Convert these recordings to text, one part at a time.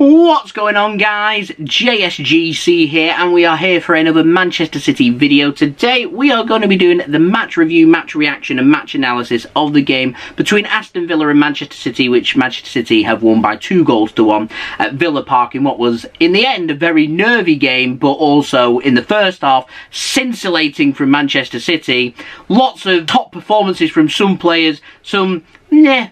What's going on, guys? JSGC here, and we are here for another Manchester City video. Today we are going to be doing the match review, match reaction and match analysis of the game between Aston Villa and Manchester City, which Manchester City have won by 2-1 at Villa Park in what was in the end a very nervy game, but also in the first half scintillating from Manchester City. Lots of top performances from some players, some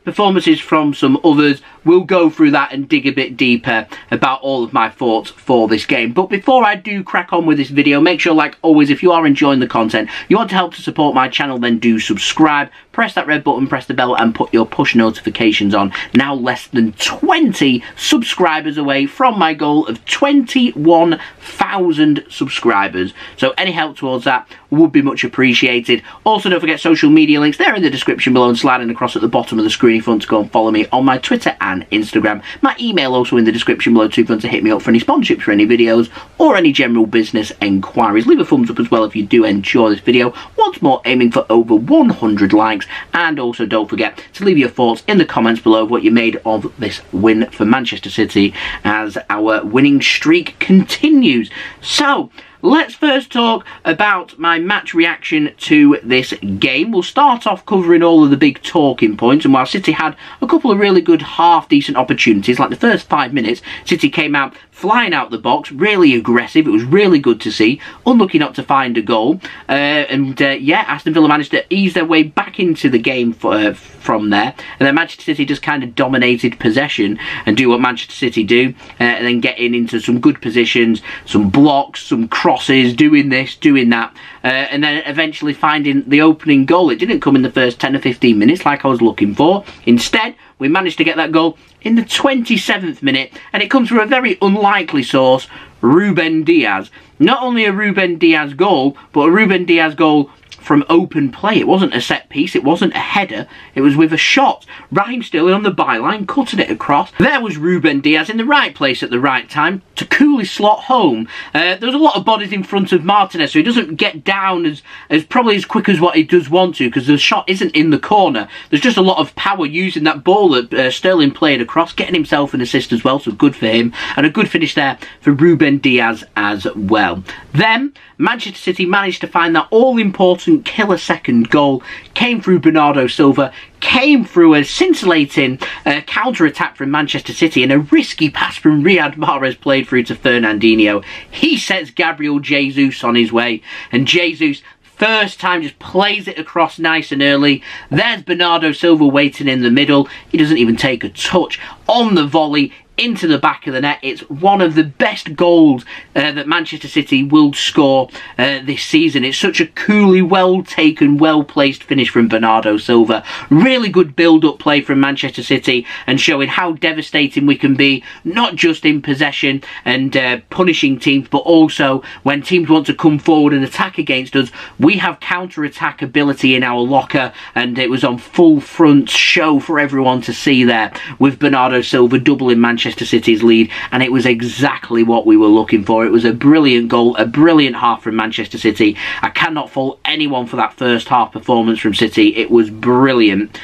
performances from some others. We'll go through that and dig a bit deeper about all of my thoughts for this game. But before I do crack on with this video, make sure, like always, if you are enjoying the content, you want to help to support my channel, then do subscribe. Press that red button, press the bell and put your push notifications on. Now less than 20 subscribers away from my goal of 21,000 subscribers. So any help towards that would be much appreciated. Also, don't forget social media links. They're in the description below and sliding across at the bottom of the screen if you want to go and follow me on my Twitter and Instagram. My email also in the description below too if you want to hit me up for any sponsorships for any videos or any general business enquiries. Leave a thumbs up as well if you do enjoy this video. Once more, aiming for over 100 likes. And also don't forget to leave your thoughts in the comments below of what you made of this win for Manchester City as our winning streak continues. So let's first talk about my match reaction to this game. We'll start off covering all of the big talking points, and while City had a couple of really good half-decent opportunities, like the first 5 minutes, City came out flying out the box, really aggressive. It was really good to see. Unlucky not to find a goal. Yeah, Aston Villa managed to ease their way back into the game from there. And then Manchester City just kind of dominated possession and do what Manchester City do. And then getting into some good positions, some blocks, some crosses, doing this, doing that. And then eventually finding the opening goal. It didn't come in the first 10 or 15 minutes like I was looking for. Instead, we managed to get that goal in the 27th minute, and it comes from a very unlikely source, Ruben Dias. Not only a Ruben Dias goal, but a Ruben Dias goal from open play. It wasn't a set piece, it wasn't a header, it was with a shot. Raheem Sterling on the byline, cutting it across. There was Ruben Dias in the right place at the right time to coolly slot home. There was a lot of bodies in front of Martinez, so he doesn't get down as probably as quick as what he does want to, because the shot isn't in the corner. There's just a lot of power using that ball that Sterling played across, getting himself an assist as well, so good for him. And a good finish there for Ruben Dias as well. Then Manchester City managed to find that all-important killer second goal. Came through Bernardo Silva, came through a scintillating counter-attack from Manchester City, and a risky pass from Riyad Mahrez played through to Fernandinho. He sets Gabriel Jesus on his way, and Jesus first time just plays it across nice and early. There's Bernardo Silva waiting in the middle. He doesn't even take a touch on the volley into the back of the net. It's one of the best goals that Manchester City will score this season. It's such a coolly, well-taken, well-placed finish from Bernardo Silva. Really good build-up play from Manchester City, and showing how devastating we can be, not just in possession and punishing teams, but also when teams want to come forward and attack against us. We have counter-attack ability in our locker, and it was on full front show for everyone to see there, with Bernardo Silva doubling Manchester City's lead, and it was exactly what we were looking for. It was a brilliant goal, a brilliant half from Manchester City. I cannot fault anyone for that first half performance from City. It was brilliant.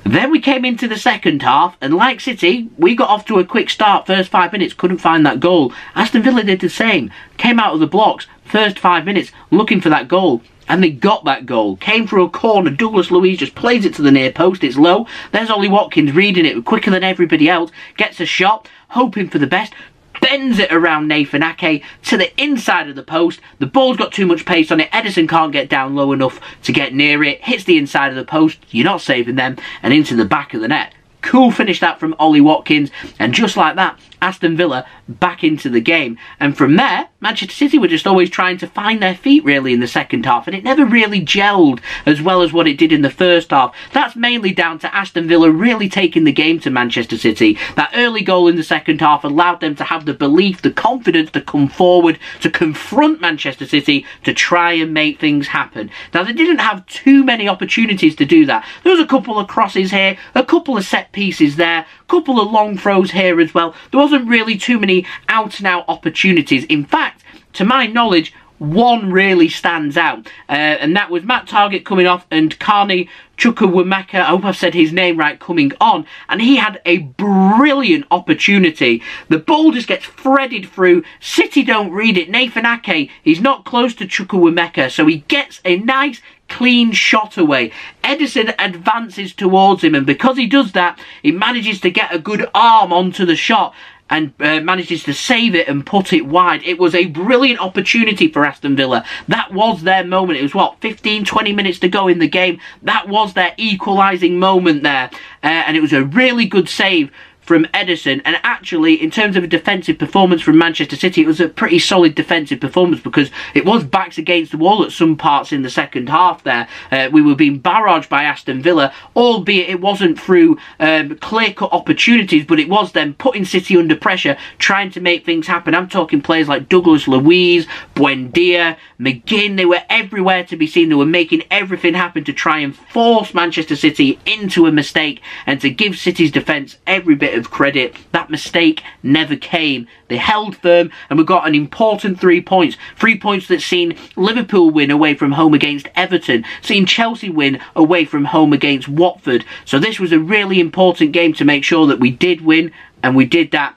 Then we came into the second half, and like City, we got off to a quick start. First 5 minutes, couldn't find that goal. Aston Villa did the same. Came out of the blocks, first 5 minutes, looking for that goal. And they got that goal. Came through a corner. Douglas Luiz just plays it to the near post. It's low. There's Ollie Watkins reading it quicker than everybody else. Gets a shot, hoping for the best. Bends it around Nathan Ake to the inside of the post. The ball's got too much pace on it. Ederson can't get down low enough to get near it. Hits the inside of the post. You're not saving them. And into the back of the net. Cool finish that from Ollie Watkins. And just like that, Aston Villa back into the game. And from there, Manchester City were just always trying to find their feet really in the second half, and it never really gelled as well as what it did in the first half. That's mainly down to Aston Villa really taking the game to Manchester City. That early goal in the second half allowed them to have the belief, the confidence to come forward, to confront Manchester City, to try and make things happen. Now, they didn't have too many opportunities to do that. There was a couple of crosses here, a couple of set pieces there, a couple of long throws here as well. There wasn't really too many out-and-out opportunities. In fact, to my knowledge, one really stands out, and that was Matt Targett coming off and Carney Chukwuemeka, I hope I've said his name right, coming on, and he had a brilliant opportunity. The ball just gets threaded through. City don't read it. Nathan Ake, he's not close to Chukwuemeka, so he gets a nice clean shot away. Ederson advances towards him, and because he does that, he manages to get a good arm onto the shot and manages to save it and put it wide. It was a brilliant opportunity for Aston Villa. That was their moment. It was, what, 15, 20 minutes to go in the game. That was their equalising moment there. And it was a really good save from Ederson, and actually in terms of a defensive performance from Manchester City, it was a pretty solid defensive performance because it was backs against the wall at some parts in the second half there. We were being barraged by Aston Villa, albeit it wasn't through clear-cut opportunities, but it was them putting City under pressure, trying to make things happen. I'm talking players like Douglas Luiz, Buendia, McGinn. They were everywhere to be seen. They were making everything happen to try and force Manchester City into a mistake and to give City's defence every bit of credit. That mistake never came. They held firm and we got an important 3 points. 3 points that seen Liverpool win away from home against Everton, seen Chelsea win away from home against Watford. So this was a really important game to make sure that we did win, and we did that.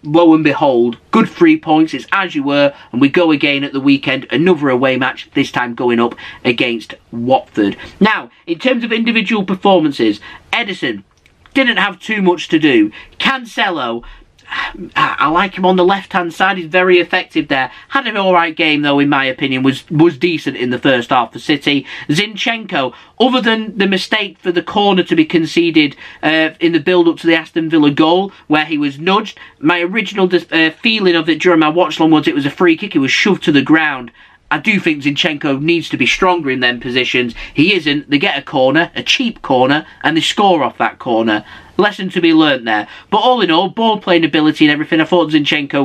Lo and behold, good 3 points. It's as you were, and we go again at the weekend, another away match, this time going up against Watford. Now, in terms of individual performances, Ederson didn't have too much to do. Cancelo, I like him on the left-hand side. He's very effective there. Had an alright game, though, in my opinion. Was decent in the first half for City. Zinchenko, other than the mistake for the corner to be conceded in the build-up to the Aston Villa goal, where he was nudged, my original feeling of it during my watch-along was it was a free kick. He was shoved to the ground. I do think Zinchenko needs to be stronger in them positions. He isn't. They get a corner, a cheap corner, and they score off that corner. Lesson to be learnt there. But all in all, ball playing ability and everything, I thought Zinchenko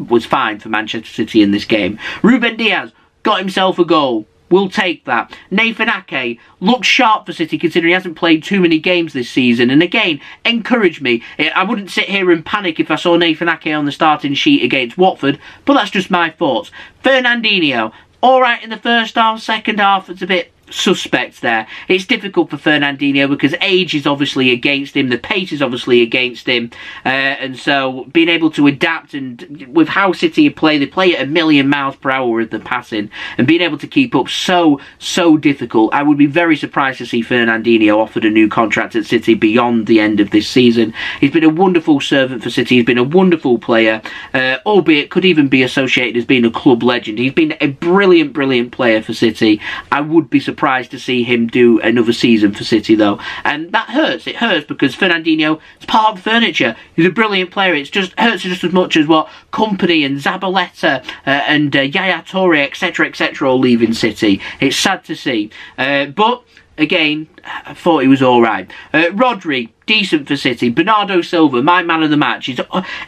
was fine for Manchester City in this game. Ruben Dias got himself a goal. We'll take that. Nathan Ake looks sharp for City considering he hasn't played too many games this season. And again, encouraged me. I wouldn't sit here and panic if I saw Nathan Ake on the starting sheet against Watford, but that's just my thoughts. Fernandinho, alright in the first half, second half, it's a bit suspect there. It's difficult for Fernandinho because age is obviously against him, the pace is obviously against him, and so being able to adapt, and with how City play, they play at 1,000,000 miles per hour with the passing, and being able to keep up so difficult. I would be very surprised to see Fernandinho offered a new contract at City beyond the end of this season. He's been a wonderful servant for City, he's been a wonderful player, albeit could even be associated as being a club legend. He's been a brilliant player for City. I would be surprised to see him do another season for City, though, and that hurts. It hurts because Fernandinho is part of the furniture. He's a brilliant player. It just hurts just as much as what Kompany and Zabaleta and Yaya Toure, etc., all leaving City. It's sad to see, but again, I thought he was alright. Rodri, decent for City. Bernardo Silva, my man of the match. He's,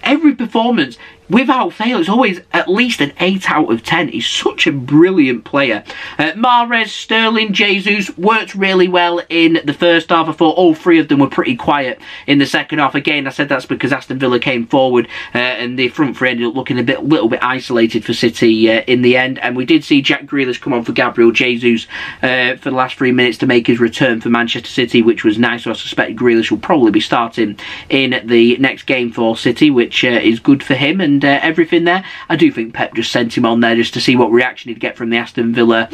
every performance, without fail, it's always at least an 8 out of 10. He's such a brilliant player. Mahrez, Sterling, Jesus worked really well in the first half. I thought all three of them were pretty quiet in the second half. Again, I said that's because Aston Villa came forward and the front three ended up looking a little bit isolated for City in the end. And we did see Jack Grealish come on for Gabriel Jesus for the last 3 minutes to make his return for Manchester City, which was nice. So I suspect Grealish will probably be starting in the next game for City, which is good for him and everything there. I do think Pep just sent him on there just to see what reaction he'd get from the Aston Villa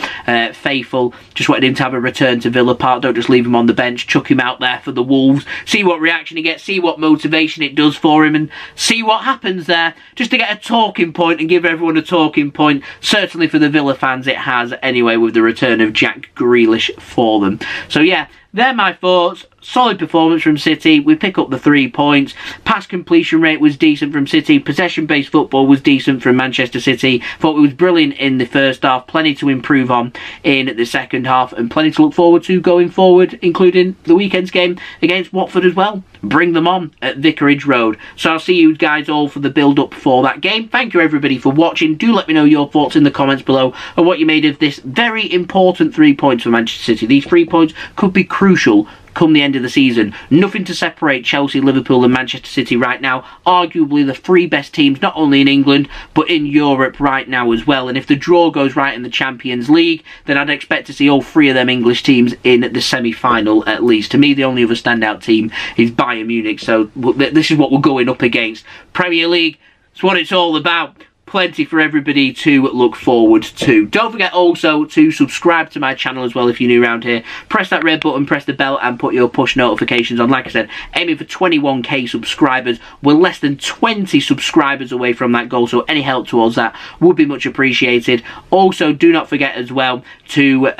faithful. Just wanted him to have a return to Villa Park. Don't just leave him on the bench. Chuck him out there for the Wolves. See what reaction he gets. See what motivation it does for him, and see what happens there. Just to get a talking point and give everyone a talking point. Certainly for the Villa fans it has anyway, with the return of Jack Grealish for them. So yeah, they're my thoughts. Solid performance from City. We pick up the 3 points. Pass completion rate was decent from City. Possession-based football was decent from Manchester City. Thought it was brilliant in the first half. Plenty to improve on in the second half, and plenty to look forward to going forward, including the weekend's game against Watford as well. Bring them on at Vicarage Road. So I'll see you guys all for the build-up for that game. Thank you everybody for watching. Do let me know your thoughts in the comments below and what you made of this very important 3 points for Manchester City. These 3 points could be crucial come the end of the season. Nothing to separate Chelsea, Liverpool and Manchester City right now. Arguably the three best teams, not only in England, but in Europe right now as well. And if the draw goes right in the Champions League, then I'd expect to see all three of them English teams in the semi-final at least. To me, the only other standout team is Bayern Munich, so this is what we're going up against. Premier League, it's what it's all about. Plenty for everybody to look forward to. Don't forget also to subscribe to my channel as well if you're new around here. Press that red button, press the bell and put your push notifications on. Like I said, aiming for 21k subscribers. We're less than 20 subscribers away from that goal, so any help towards that would be much appreciated. Also, do not forget as well to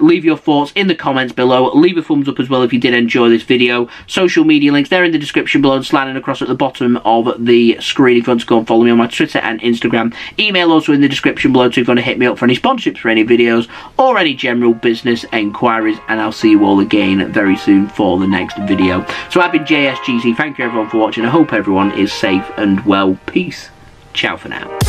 leave your thoughts in the comments below. Leave a thumbs up as well if you did enjoy this video. Social media links, they're in the description below and sliding across at the bottom of the screen if you want to go and follow me on my Twitter and Instagram. Email also in the description below too if you want to hit me up for any sponsorships for any videos or any general business enquiries, and I'll see you all again very soon for the next video. So I've been JSGC, thank you everyone for watching, I hope everyone is safe and well. Peace, ciao for now.